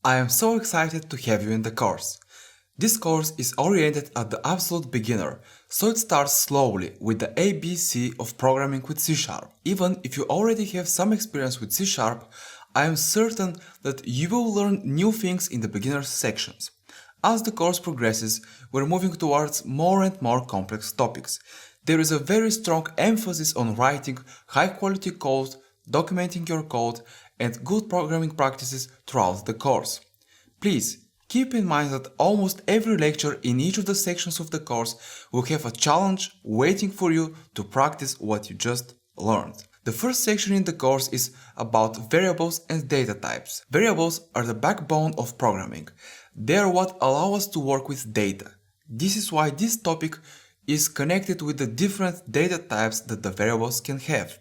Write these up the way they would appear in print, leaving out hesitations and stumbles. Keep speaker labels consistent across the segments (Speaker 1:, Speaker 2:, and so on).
Speaker 1: I am so excited to have you in the course. This course is oriented at the absolute beginner, so it starts slowly with the ABC of programming with C#. Even if you already have some experience with C#, I am certain that you will learn new things in the beginner's sections. As the course progresses, we're moving towards more and more complex topics. There is a very strong emphasis on writing high-quality code, documenting your code, and good programming practices throughout the course. Please keep in mind that almost every lecture in each of the sections of the course will have a challenge waiting for you to practice what you just learned. The first section in the course is about variables and data types. Variables are the backbone of programming. They are what allow us to work with data. This is why this topic is connected with the different data types that the variables can have.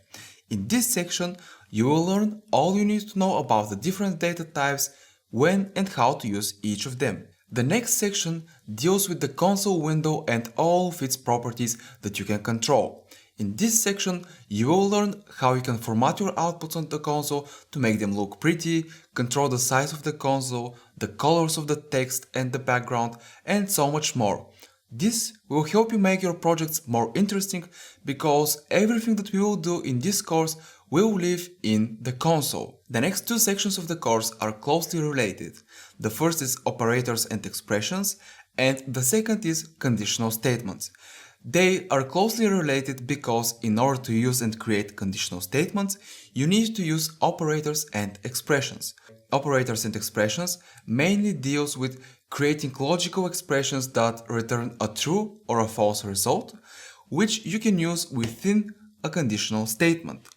Speaker 1: In this section, you will learn all you need to know about the different data types, when and how to use each of them. The next section deals with the console window and all of its properties that you can control. In this section, you will learn how you can format your outputs on the console to make them look pretty, control the size of the console, the colors of the text and the background, and so much more. This will help you make your projects more interesting because everything that we will do in this course will live in the console. The next two sections of the course are closely related. The first is operators and expressions, and the second is conditional statements. They are closely related because in order to use and create conditional statements, you need to use operators and expressions. Operators and expressions mainly deals with creating logical expressions that return a true or a false result, which you can use within a conditional statement.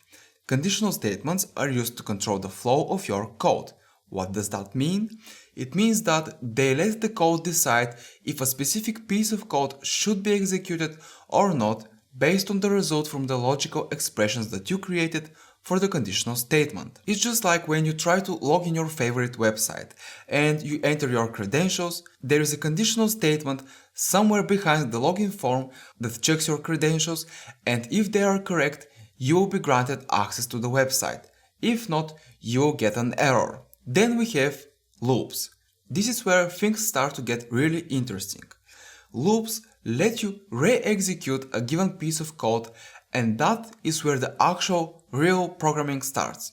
Speaker 1: Conditional statements are used to control the flow of your code. What does that mean? It means that they let the code decide if a specific piece of code should be executed or not based on the result from the logical expressions that you created for the conditional statement. It's just like when you try to log in your favorite website and you enter your credentials, there is a conditional statement somewhere behind the login form that checks your credentials, and if they are correct, you will be granted access to the website. If not, you will get an error. Then we have loops. This is where things start to get really interesting. Loops let you re-execute a given piece of code, and that is where the actual real programming starts.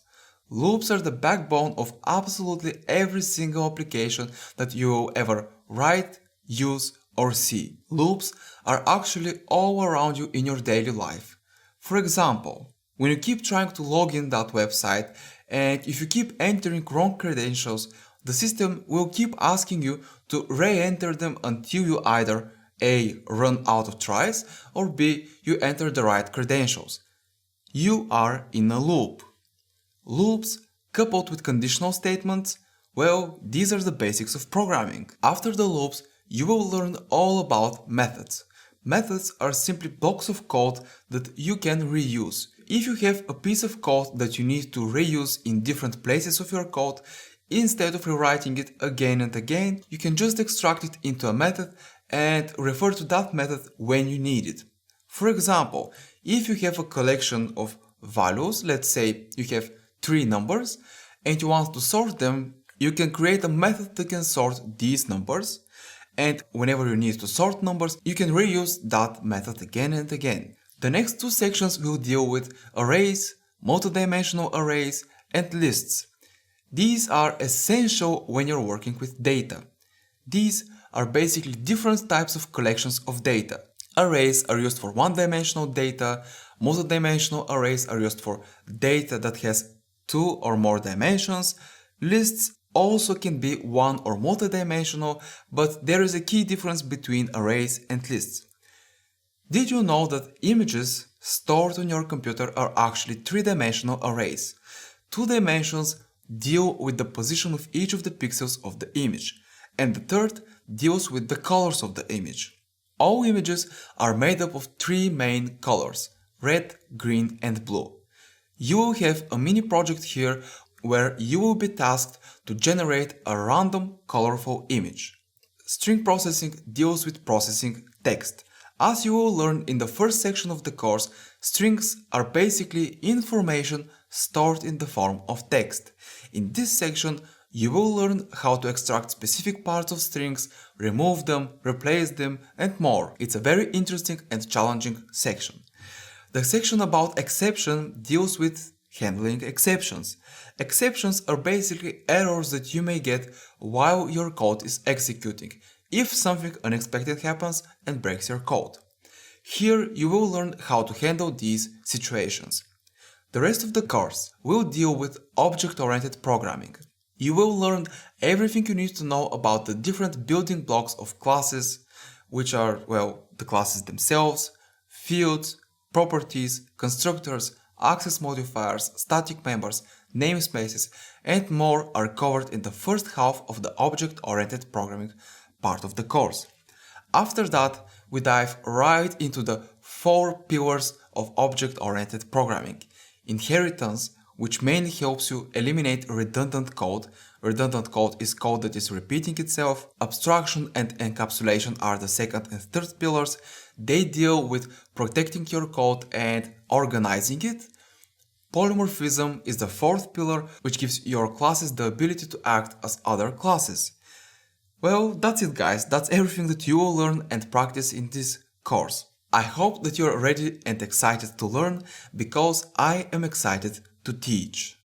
Speaker 1: Loops are the backbone of absolutely every single application that you will ever write, use, or see. Loops are actually all around you in your daily life. For example, when you keep trying to log in that website and if you keep entering wrong credentials, the system will keep asking you to re-enter them until you either A. run out of tries, or B. you enter the right credentials. You are in a loop. Loops coupled with conditional statements, well, these are the basics of programming. After the loops, you will learn all about methods. Methods are simply blocks of code that you can reuse. If you have a piece of code that you need to reuse in different places of your code, instead of rewriting it again and again, you can just extract it into a method and refer to that method when you need it. For example, if you have a collection of values, let's say you have 3 numbers, and you want to sort them, you can create a method that can sort these numbers, and whenever you need to sort numbers, you can reuse that method again and again. The next two sections will deal with arrays, multidimensional arrays, and lists. These are essential when you're working with data. These are basically different types of collections of data. Arrays are used for one-dimensional data, multidimensional arrays are used for data that has 2 or more dimensions. Lists also can be one or multidimensional, but there is a key difference between arrays and lists. Did you know that images stored on your computer are actually 3-dimensional arrays? 2 dimensions deal with the position of each of the pixels of the image, and the third deals with the colors of the image. All images are made up of 3 main colors: red, green, and blue. You will have a mini project here where you will be tasked to generate a random colorful image. String processing deals with processing text. As you will learn in the first section of the course, strings are basically information stored in the form of text. In this section, You will learn how to extract specific parts of strings, remove them, replace them, and more. It's a very interesting and challenging section. The section about exception deals with handling exceptions. Exceptions are basically errors that you may get while your code is executing, if something unexpected happens and breaks your code. Here you will learn how to handle these situations. The rest of the course will deal with object-oriented programming. You will learn everything you need to know about the different building blocks of classes, which are, well, the classes themselves, fields, properties, constructors, access modifiers, static members, namespaces, and more are covered in the first half of the object-oriented programming part of the course. After that, we dive right into the 4 pillars of object-oriented programming. Inheritance, which mainly helps you eliminate redundant code. Redundant code is code that is repeating itself. Abstraction and encapsulation are the second and third pillars. They deal with protecting your code and organizing it. Polymorphism is the fourth pillar, which gives your classes the ability to act as other classes. Well, that's it guys, that's everything that you will learn and practice in this course. I hope that you're ready and excited to learn, because I am excited to teach.